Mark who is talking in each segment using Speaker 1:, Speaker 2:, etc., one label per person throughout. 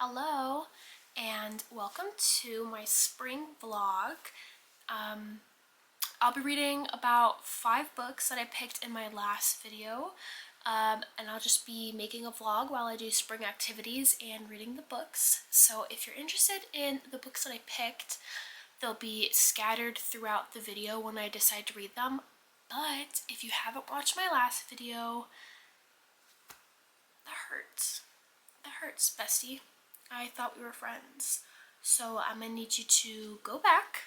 Speaker 1: Hello and welcome to my spring vlog. I'll be reading about 5 books that I picked in my last video, and I'll just be making a vlog while I do spring activities and reading the books. So if you're interested in the books that I picked, they'll be scattered throughout the video when I decide to read them. But if you haven't watched my last video, that hurts. That hurts, bestie. I thought we were friends. So I'm gonna need you to go back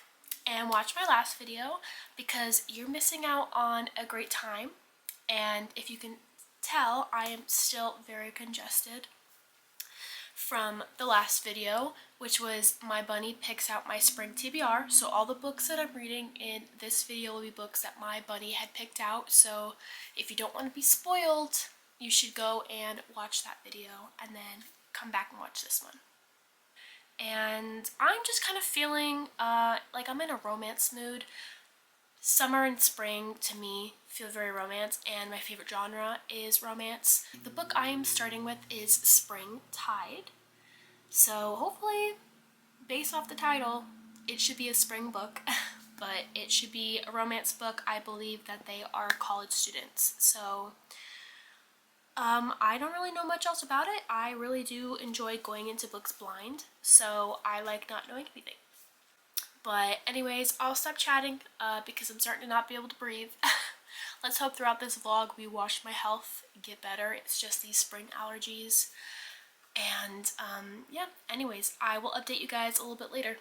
Speaker 1: and watch my last video because you're missing out on a great time. And if you can tell, I am still very congested from the last video, which was my bunny picks out my spring TBR. So all the books that I'm reading in this video will be books that my bunny had picked out. So if you don't want to be spoiled, you should go and watch that video and then come back and watch this one. And I'm just kind of feeling like I'm in a romance mood. Summer and spring to me feel very romance, and my favorite genre is romance. The book I am starting with is Spring Tide. So hopefully, based off the title, it should be a spring book, but it should be a romance book. I believe that they are college students. So I don't really know much else about it. I really do enjoy going into books blind, so I like not knowing anything. But anyways, I'll stop chatting because I'm starting to not be able to breathe. Let's hope throughout this vlog we watch my health get better. It's just these spring allergies. And yeah, anyways, I will update you guys a little bit later.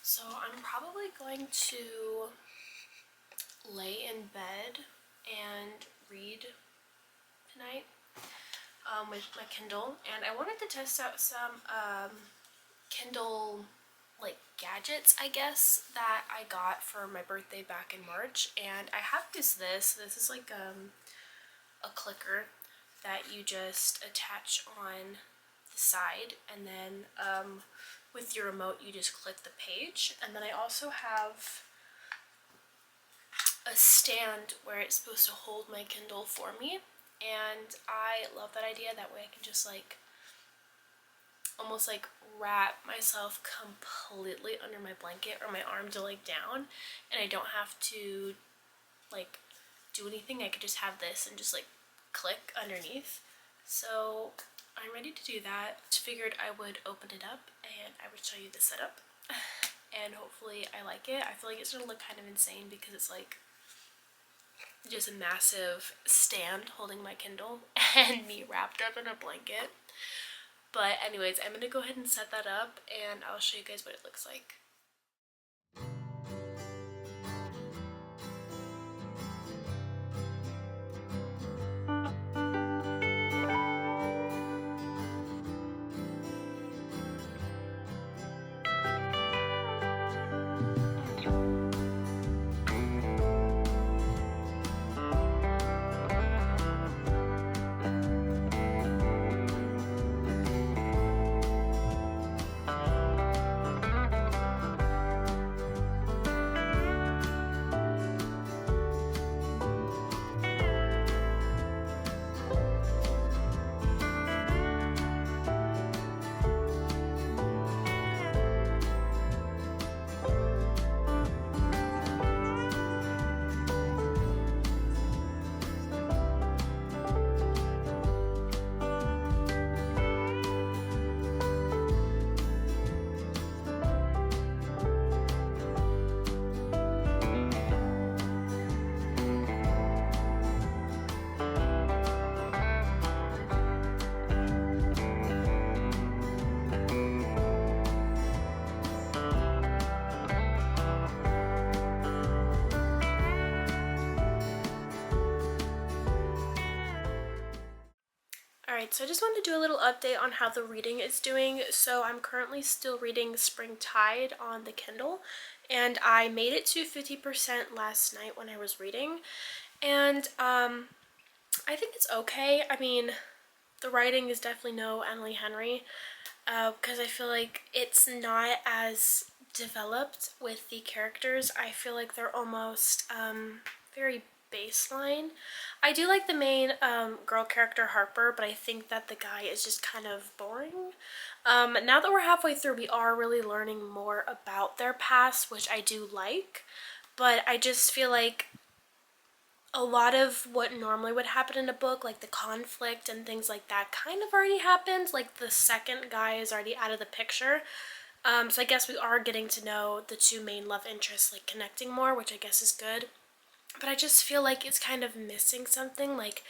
Speaker 1: So I'm probably going to lay in bed and read tonight with my Kindle, and I wanted to test out some Kindle like gadgets, I guess, that I got for my birthday back in March. And I have used this. This is like a clicker that you just attach on the side, and then with your remote you just click the page. And then I also have a stand where it's supposed to hold my Kindle for me, and I love that idea. That way I can just like almost like wrap myself completely under my blanket or my arms are like down, and I don't have to like do anything. I could just have this and just like click underneath. So I'm ready to do that. Just figured I would open it up and I would show you the setup and hopefully I like it. I feel like it's gonna look kind of insane because it's like just a massive stand holding my Kindle and me wrapped up in a blanket. But anyways, I'm gonna go ahead and set that up and I'll show you guys what it looks like. Alright, so I just wanted to do a little update on how the reading is doing. So I'm currently still reading Spring Tide on the Kindle, and I made it to 50% last night when I was reading, and I think it's okay. I mean, the writing is definitely no Emily Henry, because I feel like it's not as developed with the characters. I feel like they're almost very baseline. I do like the main girl character, Harper, but I think that the guy is just kind of boring. Now that we're halfway through, we are really learning more about their past, which I do like, but I just feel like a lot of what normally would happen in a book, like the conflict and things like that, kind of already happened. Like the second guy is already out of the picture. So I guess we are getting to know the two main love interests, like connecting more, which I guess is good. But I just feel like it's kind of missing something. Like,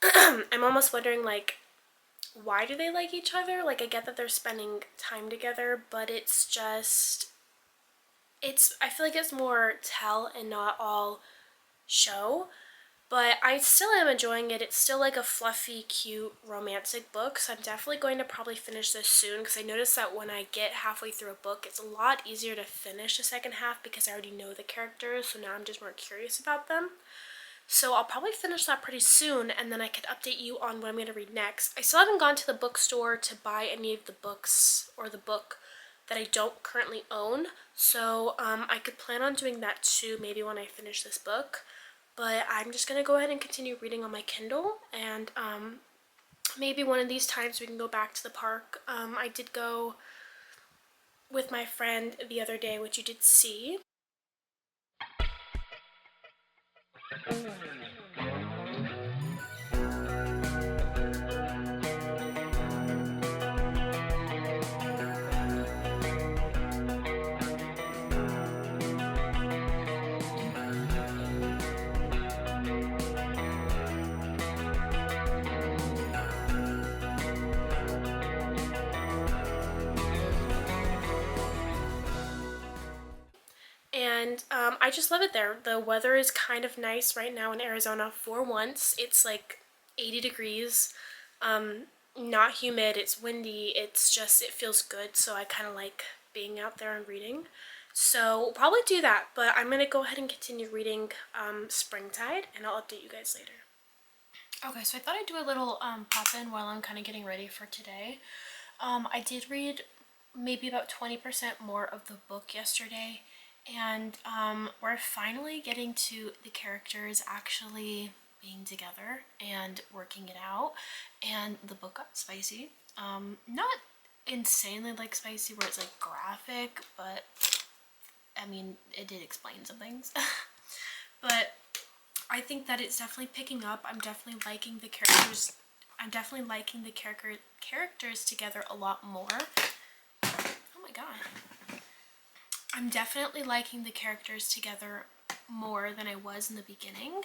Speaker 1: I'm almost wondering, like, why do they like each other? Like, I get that they're spending time together, but it's just, I feel like it's more tell and not all show. But I still am enjoying it. It's still like a fluffy, cute, romantic book. So I'm definitely going to probably finish this soon, because I noticed that when I get halfway through a book, it's a lot easier to finish the second half because I already know the characters. So now I'm just more curious about them. So I'll probably finish that pretty soon, and then I can update you on what I'm going to read next. I still haven't gone to the bookstore to buy any of the books or the book that I don't currently own. So I could plan on doing that too, maybe when I finish this book. But I'm just going to go ahead and continue reading on my Kindle, and maybe one of these times we can go back to the park. I did go with my friend the other day, which you did see. And I just love it there. The weather is kind of nice right now in Arizona for once. It's like 80 degrees, not humid, it's windy, it's just, it feels good, so I kind of like being out there and reading. So we'll probably do that, but I'm going to go ahead and continue reading Springtide, and I'll update you guys later. Okay, so I thought I'd do a little pop-in while I'm kind of getting ready for today. I did read maybe about 20% more of the book yesterday, and we're finally getting to the characters actually being together and working it out, and the book got spicy. Not insanely like spicy where it's like graphic, but I mean, it did explain some things. But I think that it's definitely picking up. I'm definitely liking the characters. I'm definitely liking the characters together a lot more. Oh my god. I'm definitely liking the characters together more than I was in the beginning,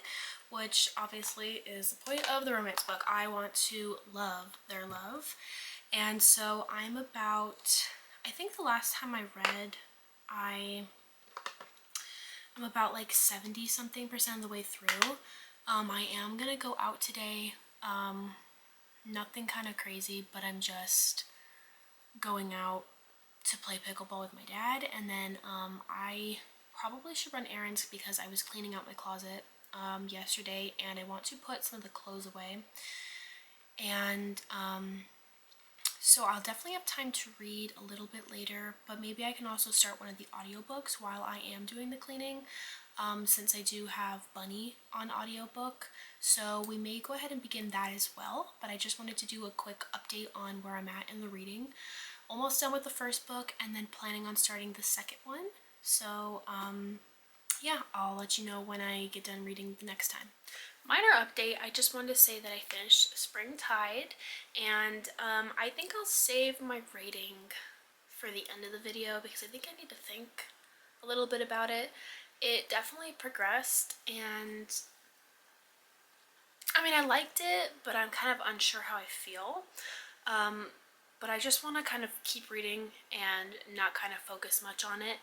Speaker 1: which obviously is the point of the romance book. I want to love their love. And so I'm about, I think the last time I read, I'm about like 70 something% of the way through. I am gonna go out today. Nothing kind of crazy, but I'm just going out to play pickleball with my dad, and then I probably should run errands because I was cleaning out my closet yesterday, and I want to put some of the clothes away. And so I'll definitely have time to read a little bit later, but maybe I can also start one of the audiobooks while I am doing the cleaning, since I do have Bunny on audiobook. So we may go ahead and begin that as well, but I just wanted to do a quick update on where I'm at in the reading. Almost done with the first book, and then planning on starting the second one. So yeah, I'll let you know when I get done reading the next time. Minor update, I just wanted to say that I finished Springtide, and I think I'll save my rating for the end of the video because I think I need to think a little bit about it. It definitely progressed, and I mean, I liked it, but I'm kind of unsure how I feel. but I just want to kind of keep reading and not kind of focus much on it.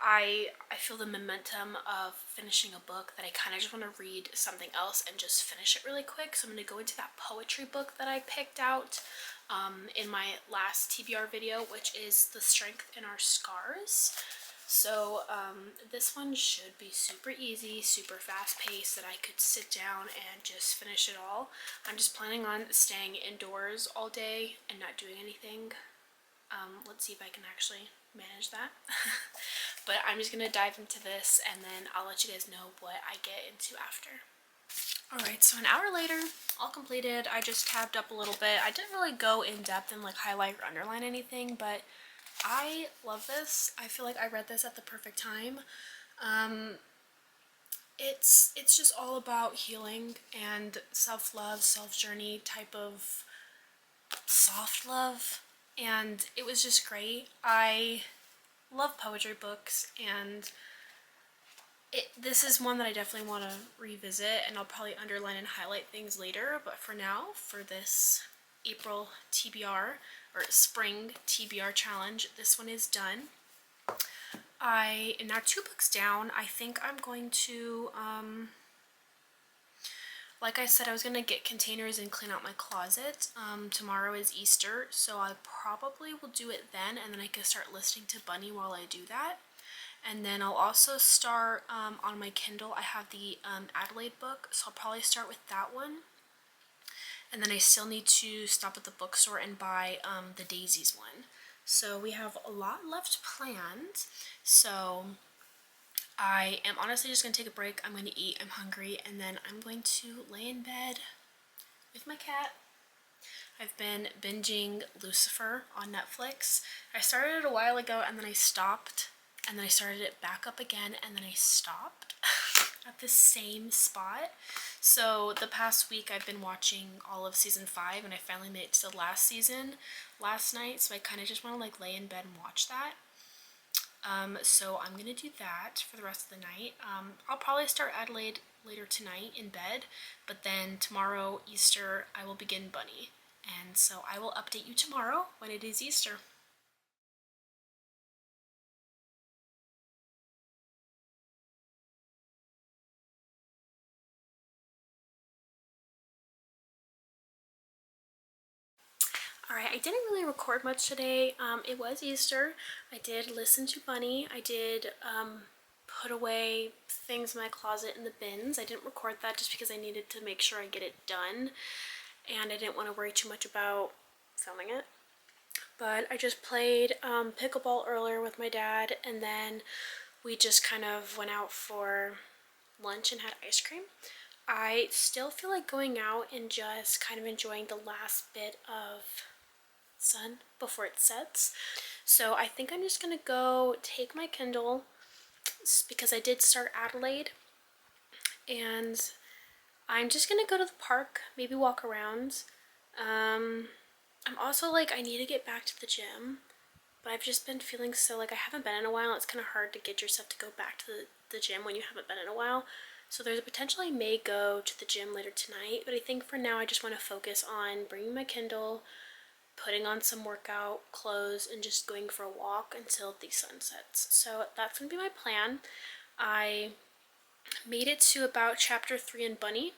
Speaker 1: I feel the momentum of finishing a book that I kind of just want to read something else and just finish it really quick. So I'm going to go into that poetry book that I picked out in my last TBR video, which is The Strength in Our Scars. So this one should be super easy, super fast paced, that I could sit down and just finish it all. I'm just planning on staying indoors all day and not doing anything. Let's see if I can actually manage that. But I'm just gonna dive into this and then I'll let you guys know what I get into after. Alright, so an hour later, all completed. I just tabbed up a little bit. I didn't really go in depth and like highlight or underline anything, but I love this. I feel like I read this at the perfect time. It's just all about healing and self-love, self-journey type of soft love, and it was just great. I love poetry books, and this is one that I definitely want to revisit, and I'll probably underline and highlight things later, but for now, for this April TBR or spring TBR challenge, this one is done. I am now 2 books down. I think I'm going to like I said, I was going to get containers and clean out my closet. Tomorrow is Easter, so I probably will do it then, and then I can start listening to Bunny while I do that. And then I'll also start on my Kindle. I have the Adelaide book, so I'll probably start with that one. And then I still need to stop at the bookstore and buy the Daisies one. So we have a lot left planned. So I am honestly just going to take a break. I'm going to eat, I'm hungry, and then I'm going to lay in bed with my cat. I've been binging Lucifer on Netflix. I started it a while ago and then I stopped, and then I started it back up again and then I stopped at the same spot. So the past week I've been watching all of season 5, and I finally made it to the last season last night, so I kind of just want to like lay in bed and watch that. So I'm gonna do that for the rest of the night. I'll probably start Adelaide later tonight in bed, but then tomorrow, Easter, I will begin Bunny. And so I will update you tomorrow when it is Easter. Alright, I didn't really record much today. It was Easter. I did listen to Bunny. I did put away things in my closet in the bins. I didn't record that just because I needed to make sure I get it done, and I didn't want to worry too much about filming it. But I just played pickleball earlier with my dad, and then we just kind of went out for lunch and had ice cream. I still feel like going out and just kind of enjoying the last bit of sun before it sets. So I think I'm just gonna go take my Kindle because I did start Adelaide, and I'm just gonna go to the park, maybe walk around. I'm also like, I need to get back to the gym, but I've just been feeling so like I haven't been in a while. It's kind of hard to get yourself to go back to the gym when you haven't been in a while. So there's a potential I may go to the gym later tonight, but I think for now I just want to focus on bringing my Kindle, putting on some workout clothes, and just going for a walk until the sun sets. So that's going to be my plan. I made it to about chapter 3 in Bunny,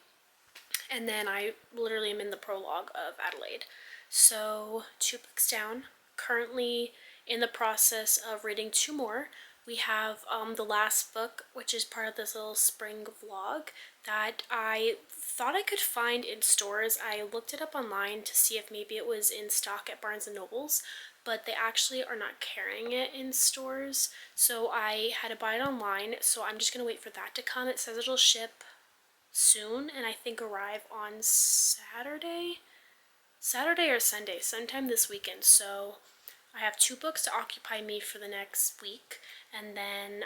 Speaker 1: and then I literally am in the prologue of Adelaide. So 2 books down, currently in the process of reading 2 more. We have the last book, which is part of this little spring vlog that I thought I could find in stores. I looked it up online to see if maybe it was in stock at Barnes & Noble's, but they actually are not carrying it in stores, so I had to buy it online. So I'm just gonna wait for that to come. It says it'll ship soon, and I think arrive on Saturday or Sunday, sometime this weekend. So I have 2 books to occupy me for the next week, and then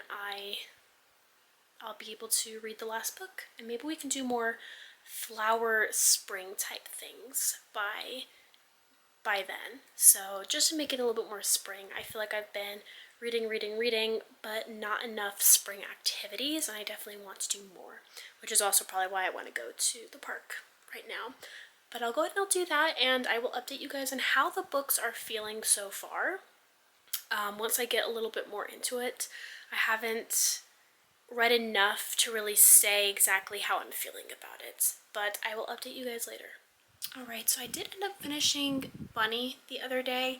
Speaker 1: I'll be able to read the last book, and maybe we can do more flower spring type things by then. So just to make it a little bit more spring, I feel like I've been reading, but not enough spring activities, and I definitely want to do more, which is also probably why I want to go to the park right now. But I'll go ahead and I'll do that, and I will update you guys on how the books are feeling so far. Once I get a little bit more into it. I haven't read enough to really say exactly how I'm feeling about it, but I will update you guys later. Alright, so I did end up finishing Bunny the other day.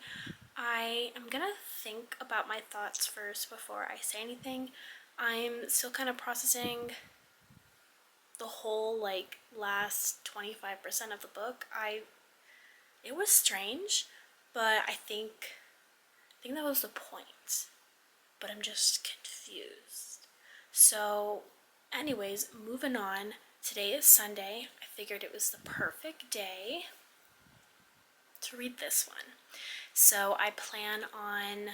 Speaker 1: I am gonna think about my thoughts first before I say anything. I'm still kind of processing the whole like last 25% of the book. It was strange, but I think that was the point. But I'm just confused. So anyways, moving on. Today is Sunday. I figured it was the perfect day to read this one. So I plan on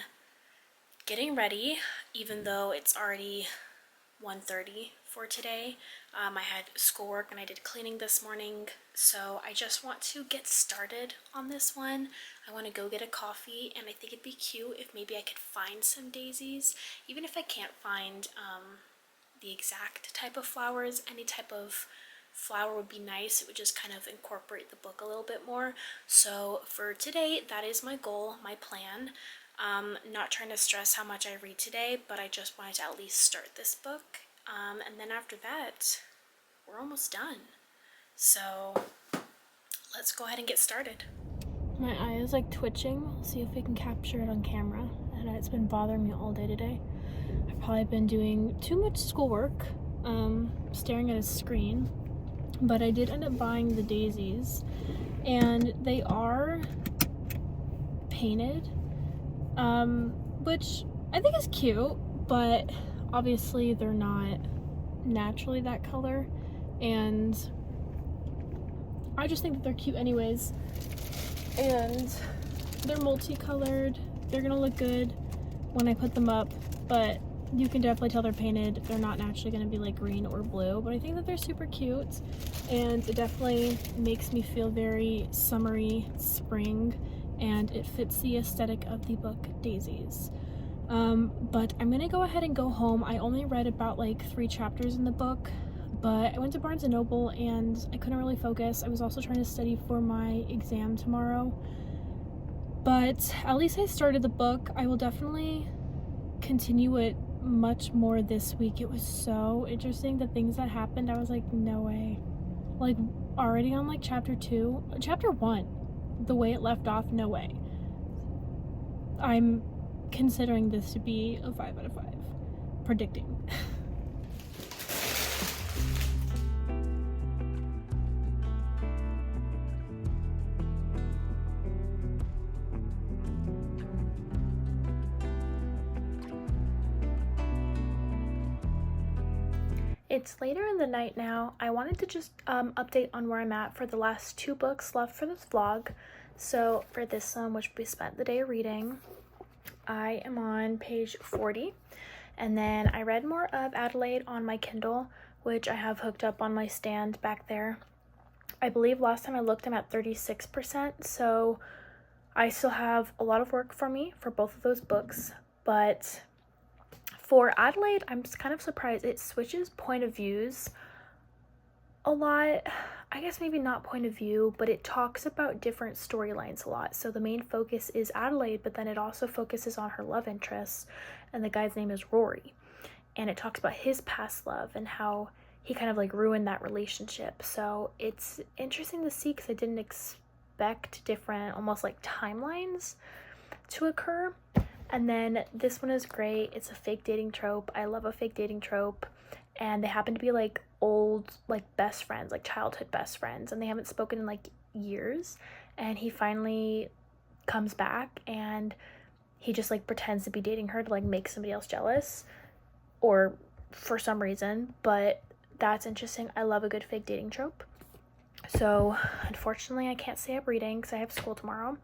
Speaker 1: getting ready, even though it's already 1:30 for today. I had schoolwork and I did cleaning this morning, so I just want to get started on this one. I want to go get a coffee, and I think it'd be cute if maybe I could find some daisies. Even if I can't find the exact type of flowers, any type of flower would be nice. It would just kind of incorporate the book a little bit more. So for today, that is my goal, my plan. Not trying to stress how much I read today, but I just wanted to at least start this book. And then after that, we're almost done. So let's go ahead and get started. My eye is like twitching. We'll see if we can capture it on camera. And it's been bothering me all day today. I've probably been doing too much schoolwork, staring at a screen. But I did end up buying the daisies, and they are painted, which I think is cute, but obviously they're not naturally that color, and I just think that they're cute anyways. And they're multicolored. They're gonna look good when I put them up, but you can definitely tell they're painted. They're not naturally gonna be like green or blue, but I think that they're super cute, and it definitely makes me feel very summery, spring, and it fits the aesthetic of the book Daisies. But I'm gonna go ahead and go home. I only read about like 3 chapters in the book, but I went to Barnes & Noble and I couldn't really focus. I was also trying to study for my exam tomorrow, but at least I started the book. I will definitely continue it much more this week. It was so interesting, the things that happened. I was like, no way. Like, already on like chapter 1, the way it left off, no way. I'm considering this to be a 5 out of 5. Predicting. It's later in the night now. I wanted to just update on where I'm at for the last 2 books left for this vlog. So for this one, which we spent the day reading, I am on page 40. And then I read more of Adelaide on my Kindle, which I have hooked up on my stand back there. I believe last time I looked, I'm at 36%. So I still have a lot of work for me for both of those books. But for Adelaide, I'm just kind of surprised. It switches point of views a lot. I guess maybe not point of view, but it talks about different storylines a lot. So the main focus is Adelaide, but then it also focuses on her love interest, and the guy's name is Rory. And it talks about his past love and how he kind of like ruined that relationship. So it's interesting to see because I didn't expect different, almost like timelines to occur. And then this one is great. It's a fake dating trope. I love a fake dating trope. And they happen to be like old, like best friends, like childhood best friends. And they haven't spoken in like years. And he finally comes back and he just like pretends to be dating her to like make somebody else jealous or for some reason. But that's interesting. I love a good fake dating trope. So unfortunately I can't stay up reading because I have school tomorrow.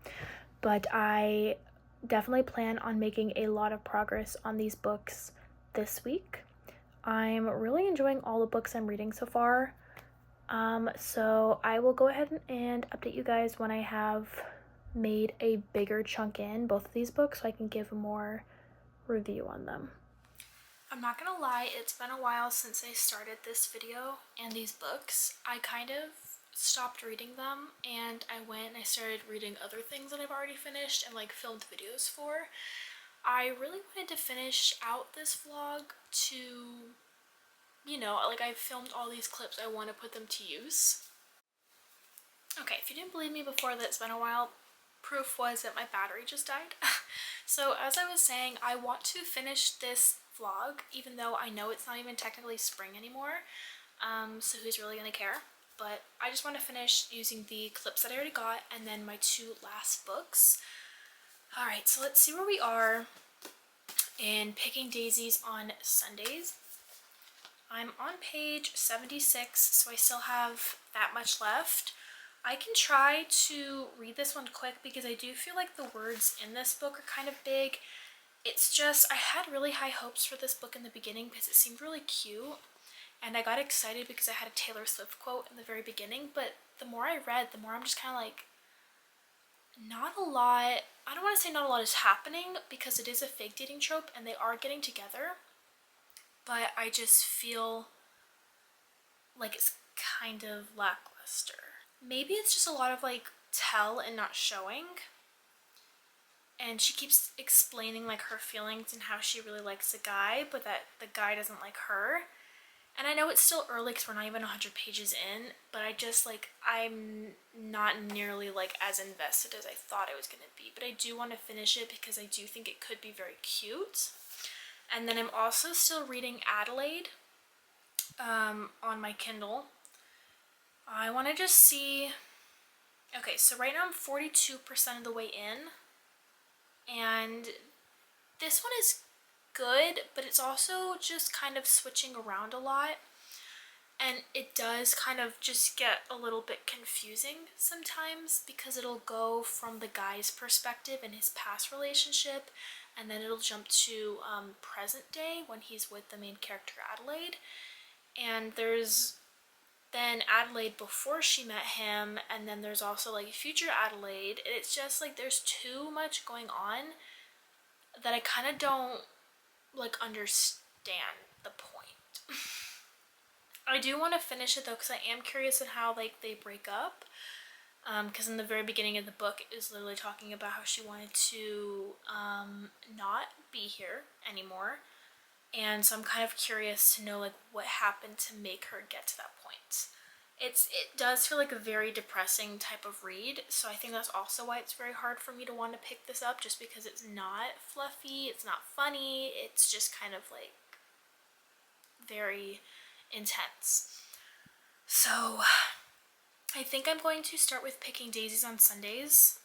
Speaker 1: But I definitely plan on making a lot of progress on these books this week. I'm really enjoying all the books I'm reading so far. So I will go ahead and update you guys when I have made a bigger chunk in both of these books so I can give a more review on them. I'm not gonna lie, it's been a while since I started this video and these books. I kind of stopped reading them and I went and I started reading other things that I've already finished and like filmed videos for. I really wanted to finish out this vlog to, you know, like I've filmed all these clips, I want to put them to use. Okay, if you didn't believe me before that it's been a while, proof was that my battery just died. So as I was saying, I want to finish this vlog, even though I know it's not even technically spring anymore. So who's really gonna care? But I just want to finish using the clips that I already got and then my 2 last books. Alright, so let's see where we are in Picking Daisies on Sundays. I'm on page 76, so I still have that much left. I can try to read this one quick because I do feel like the words in this book are kind of big. It's just, I had really high hopes for this book in the beginning because it seemed really cute. And I got excited because I had a Taylor Swift quote in the very beginning. But the more I read, the more I'm just kind of like, not a lot, I don't want to say not a lot is happening because it is a fake dating trope and they are getting together. But I just feel like it's kind of lackluster. Maybe it's just a lot of like tell and not showing. And she keeps explaining like her feelings and how she really likes a guy, but that the guy doesn't like her. And I know it's still early because we're not even 100 pages in, but I just like, I'm not nearly like as invested as I thought I was going to be. But I do want to finish it because I do think it could be very cute. And then I'm also still reading Adelaide on my Kindle. I want to just see, okay, so right now I'm 42% of the way in, and this one is good, but it's also just kind of switching around a lot, and it does kind of just get a little bit confusing sometimes because it'll go from the guy's perspective in his past relationship, and then it'll jump to present day when he's with the main character Adelaide, and there's then Adelaide before she met him, and then there's also like future Adelaide. It's just like there's too much going on that I kind of don't like understand the point. I do want to finish it though because I am curious on how like they break up, because in the very beginning of the book it is literally talking about how she wanted to not be here anymore. And so I'm kind of curious to know like what happened to make her get to that point. It does feel like a very depressing type of read, so I think that's also why it's very hard for me to want to pick this up, just because it's not fluffy, it's not funny, it's just kind of like very intense. So I think I'm going to start with Picking Daisies on Sundays.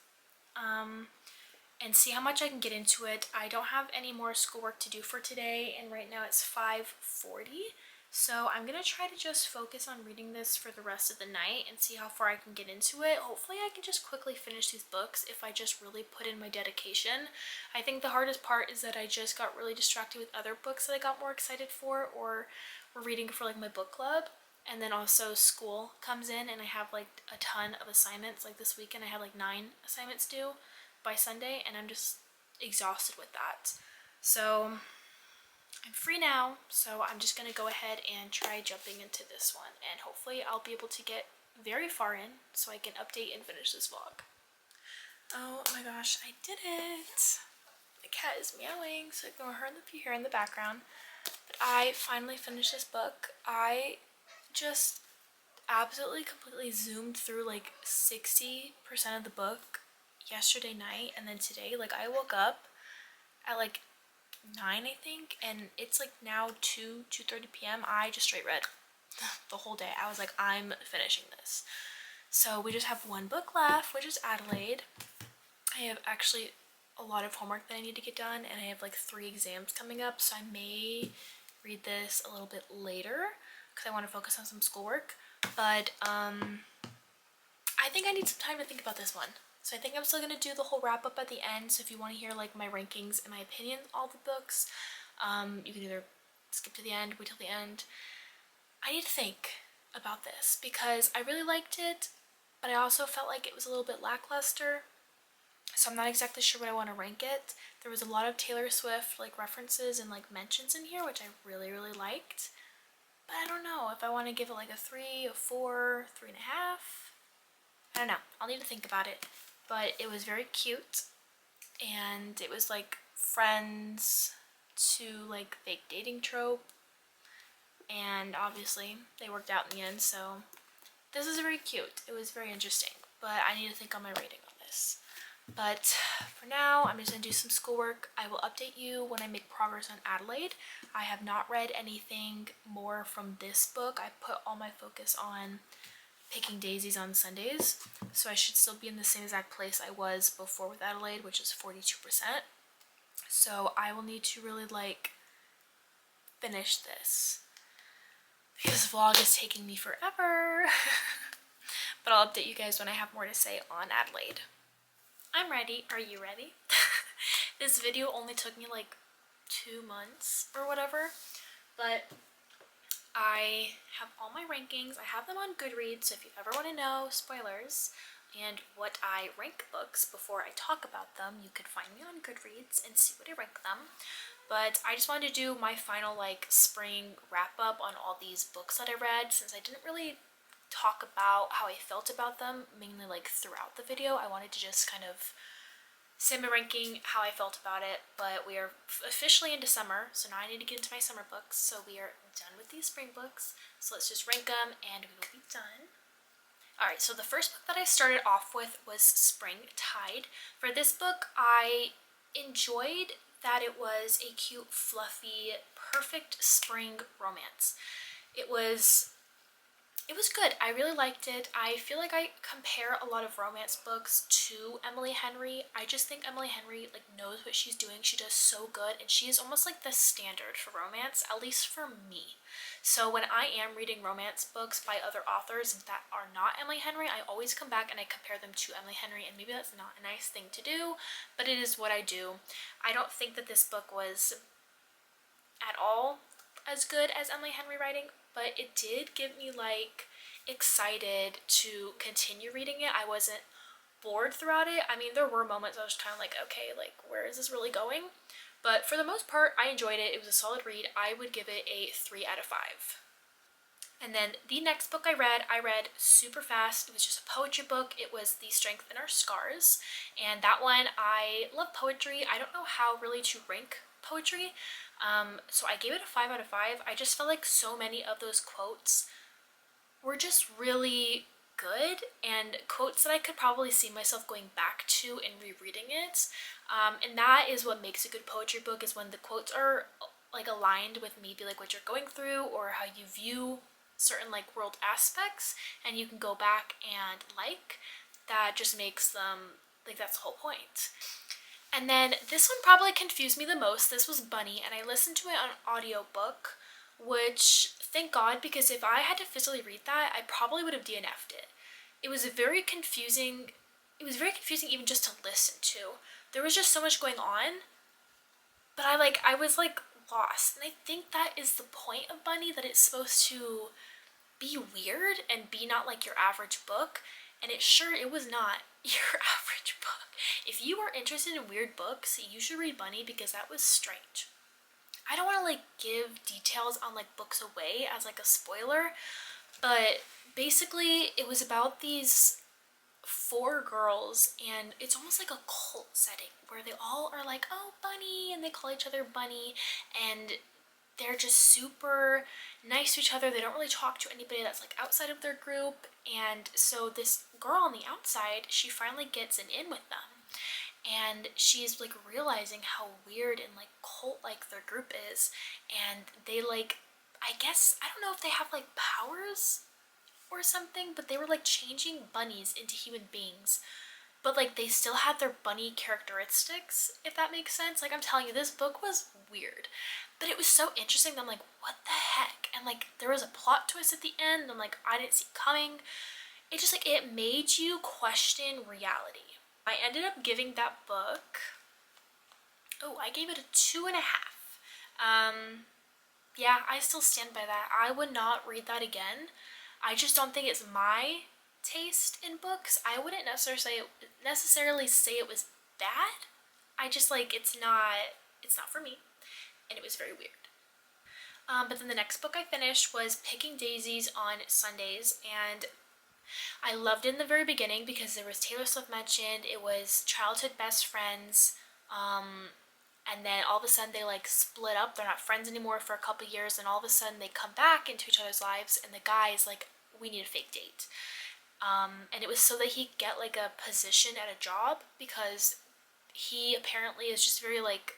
Speaker 1: And see how much I can get into it. I don't have any more schoolwork to do for today, and right now it's 5:40, so I'm gonna try to just focus on reading this for the rest of the night and see how far I can get into it. Hopefully I can just quickly finish these books if I just really put in my dedication. I think the hardest part is that I just got really distracted with other books that I got more excited for or were reading for like my book club, and then also school comes in and I have like a ton of assignments. Like this weekend I had like 9 assignments due by Sunday, and I'm just exhausted with that. So I'm free now, so I'm just gonna go ahead and try jumping into this one, and hopefully I'll be able to get very far in so I can update and finish this vlog. Oh my gosh, I did it! The cat is meowing, so ignore her if you hear in the background. But I finally finished this book. I just absolutely completely zoomed through like 60% of the book yesterday night, and then today like I woke up at like 9 I think, and it's like now 2:30 p.m. I just straight read the whole day. I was like, I'm finishing this. So we just have one book left, which is Adelaide. I have actually a lot of homework that I need to get done, and I have like 3 exams coming up, so I may read this a little bit later because I want to focus on some schoolwork. But I think I need some time to think about this one. So I think I'm still going to do the whole wrap up at the end. So if you want to hear like my rankings and my opinion on all the books, you can either skip to the end, wait till the end. I need to think about this because I really liked it, but I also felt like it was a little bit lackluster. So I'm not exactly sure what I want to rank it. There was a lot of Taylor Swift like references and like mentions in here, which I really liked. but I don't know if I want to give it like a 3, a 4, 3.5. I don't know. I'll need to think about it. But it was very cute, and it was like friends to like fake dating trope, and obviously they worked out in the end, so this is very cute. It was very interesting, but I need to think on my rating on this. But for now, I'm just going to do some schoolwork. I will update you when I make progress on Adelaide. I have not read anything more from this book. I put all my focus on picking daisies on Sundays, so I should still be in the same exact place I was before with Adelaide, which is 42%. So I will need to really like finish this because this vlog is taking me forever. But I'll update you guys when I have more to say on Adelaide. I'm ready. Are you ready? This video only took me like 2 months or whatever, but I have all my rankings. I have them on Goodreads, so if you ever want to know spoilers and what I rank books before I talk about them, you could find me on Goodreads and see what I rank them. But I just wanted to do my final like spring wrap up on all these books that I read, since I didn't really talk about how I felt about them mainly like throughout the video. I wanted to just kind of say my ranking, how I felt about it. But we are officially into summer, so now I need to get into my summer books. So we are done with these spring books, so let's just rank them and we will be done. Alright, so the first book that I started off with was Spring Tide. For this book, I enjoyed that it was a cute, fluffy, perfect spring romance. It was good. I really liked it. I feel like I compare a lot of romance books to Emily Henry. I just think Emily Henry like knows what she's doing. She does so good, and she is almost like the standard for romance, at least for me. So when I am reading romance books by other authors that are not Emily Henry, I always come back and I compare them to Emily Henry, and maybe that's not a nice thing to do, but it is what I do. I don't think that this book was at all as good as Emily Henry writing, but it did get me like excited to continue reading it. I wasn't bored throughout it. I mean, there were moments I was kind of like, okay, like where is this really going? But for the most part, I enjoyed it. It was a solid read. I would give it a 3 out of 5. And then the next book I read super fast. It was just a poetry book. It was The Strength in Our Scars. And that one, I love poetry. I don't know how really to rank poetry. So I gave it a 5 out of 5. I just felt like so many of those quotes were just really good, and quotes that I could probably see myself going back to and rereading it. And that is what makes a good poetry book, is when the quotes are like aligned with maybe like what you're going through or how you view certain like world aspects, and you can go back and like that. Just makes them like, that's the whole point. And then this one probably confused me the most. This was Bunny, and I listened to it on audiobook, which thank God, because if I had to physically read that, I probably would have DNF'd it. It was very confusing even just to listen to. There was just so much going on, but I was like lost. And I think that is the point of Bunny, that it's supposed to be weird and be not like your average book. And it was not your average book. If you are interested in weird books, you should read Bunny, because that was strange. I don't want to like give details on like books away as like a spoiler, but basically it was about these 4 girls, and it's almost like a cult setting where they all are like, oh, Bunny, and they call each other Bunny, and they're just super nice to each other. They don't really talk to anybody that's like outside of their group. And so this girl on the outside, she finally gets an in with them, and she's like realizing how weird and like cult like their group is. And they like, I guess, I don't know if they have like powers or something, but they were like changing bunnies into human beings, but like they still had their bunny characteristics, if that makes sense. Like, I'm telling you, this book was weird, but it was so interesting that I'm like, what the heck? And like there was a plot twist at the end, and I'm like, I didn't see coming. It just like, it made you question reality. I ended up giving that book, I gave it a 2.5. Yeah, I still stand by that. I would not read that again. I just don't think it's my taste in books. I wouldn't necessarily say it was bad. I just like, it's not for me, and it was very weird. But then the next book I finished was Picking Daisies on Sundays, and I loved it in the very beginning because there was Taylor Swift mentioned, it was childhood best friends, and then all of a sudden they like split up, they're not friends anymore for a couple years, and all of a sudden they come back into each other's lives, and the guy is like, we need a fake date. And it was so that he could get like a position at a job, because he apparently is just very like,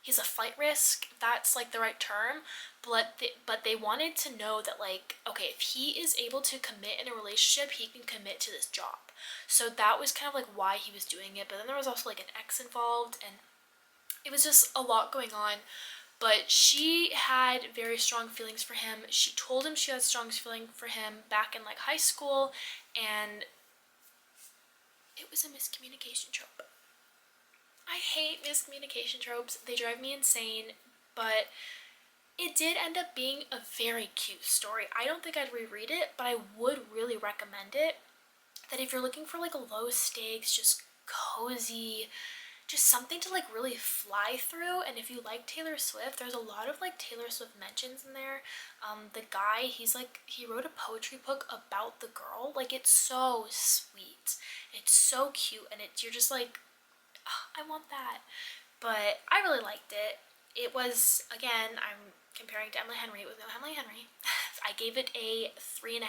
Speaker 1: he's a flight risk, if that's like the right term, but they wanted to know that like, okay, if he is able to commit in a relationship, he can commit to this job. So that was kind of like why he was doing it, but then there was also like an ex involved, and it was just a lot going on. But she had very strong feelings for him. She told him she had strong feelings for him back in like high school, and it was a miscommunication trope. I hate miscommunication tropes. They drive me insane, but it did end up being a very cute story. I don't think I'd reread it, but I would really recommend it. That if you're looking for like a low stakes, just cozy, just something to like really fly through, and if you like Taylor Swift, there's a lot of like Taylor Swift mentions in there. The guy, he wrote a poetry book about the girl. Like, it's so sweet. It's so cute, and you're just like, oh, I want that. But I really liked it. It was, again, I'm comparing to Emily Henry. It was no Emily Henry. I gave it a 3.5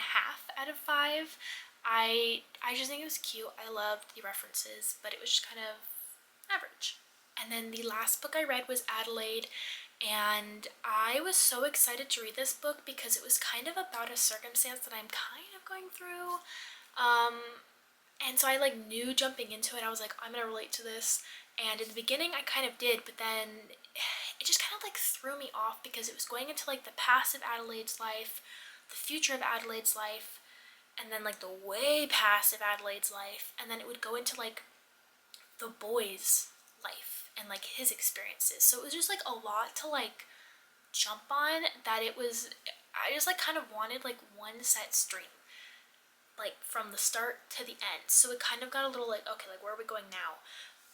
Speaker 1: out of 5. I just think it was cute. I loved the references, but it was just kind of average. And then the last book I read was Adelaide, and I was so excited to read this book because it was kind of about a circumstance that I'm kind of going through. And so I like knew jumping into it, I was like, I'm gonna relate to this. And in the beginning I kind of did, but then it just kind of like threw me off because it was going into like the past of Adelaide's life, the future of Adelaide's life, and then like the way past of Adelaide's life, and then it would go into like the boy's life and like his experiences. So it was just like a lot to like jump on, that I just like kind of wanted like one set stream, like from the start to the end. So it kind of got a little like, okay, like where are we going now?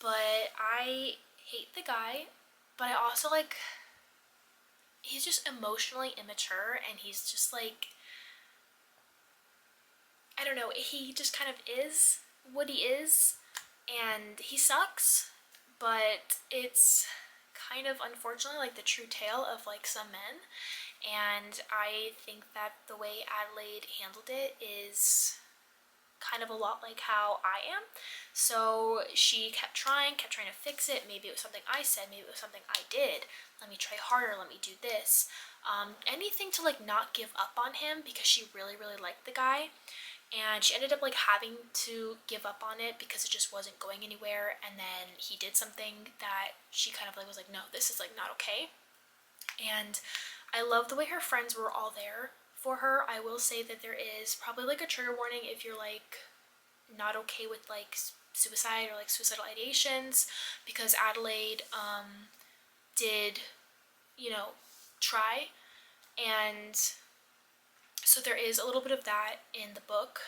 Speaker 1: But I hate the guy, but I also like, he's just emotionally immature, and he's just like, I don't know, he just kind of is what he is, and he sucks, but it's kind of unfortunately like the true tale of like some men. And I think that the way Adelaide handled it is kind of a lot like how I am. So she kept trying to fix it. Maybe it was something I said, maybe it was something I did. Let me try harder, let me do this. Anything to like not give up on him, because she really, really liked the guy. And she ended up like having to give up on it because it just wasn't going anywhere. And then he did something that she kind of like was like, no, this is like not okay. And I love the way her friends were all there for her. I will say that there is probably like a trigger warning if you're like not okay with like suicide or like suicidal ideations, because Adelaide did, you know, try. And so there is a little bit of that in the book.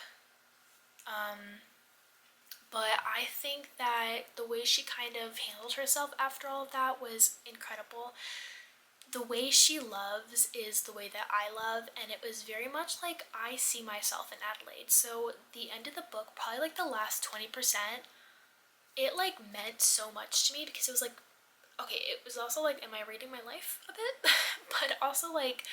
Speaker 1: But I think that the way she kind of handled herself after all of that was incredible. The way she loves is the way that I love, and it was very much like I see myself in Adelaide. So the end of the book, probably like the last 20%, it like meant so much to me, because it was like, okay, it was also like, am I reading my life a bit? But also like,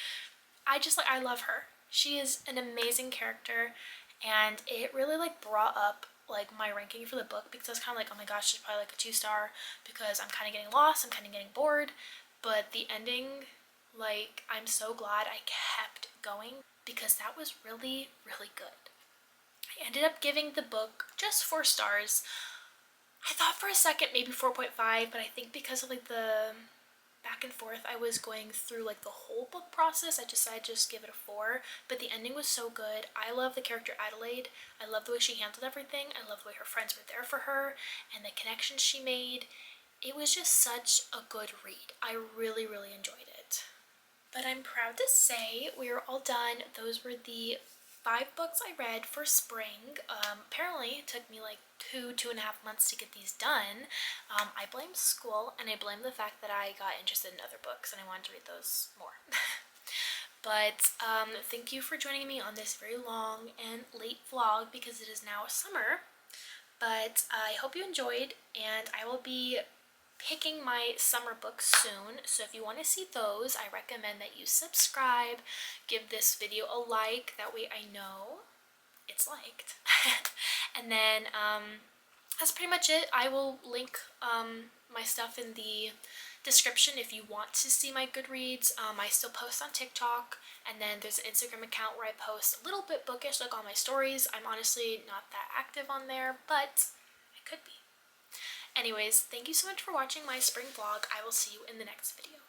Speaker 1: I love her. She is an amazing character, and it really like brought up like my ranking for the book, because I was kind of like, oh my gosh, she's probably like a 2-star, because I'm kind of getting lost, I'm kind of getting bored. But the ending, like, I'm so glad I kept going, because that was really, really good. I ended up giving the book just 4 stars. I thought for a second maybe 4.5, but I think because of like the back and forth I was going through like the whole book process, I decided to just give it a 4. But the ending was so good. I love the character Adelaide. I love the way she handled everything. I love the way her friends were there for her and the connections she made. It was just such a good read. I really, really enjoyed it. But I'm proud to say we are all done. Those were the 5 books I read for spring. Apparently it took me like 2.5 months to get these done. I blame school, and I blame the fact that I got interested in other books and I wanted to read those more. But thank you for joining me on this very long and late vlog because it is now summer. But I hope you enjoyed, and I will be picking my summer books soon. So if you want to see those, I recommend that you subscribe, give this video a like, that way I know it's liked. And then that's pretty much it. I will link my stuff in the description if you want to see my Goodreads. I still post on TikTok, and then there's an Instagram account where I post a little bit bookish, like on my stories. I'm honestly not that active on there, but I could be. Anyways, thank you so much for watching my spring vlog. I will see you in the next video.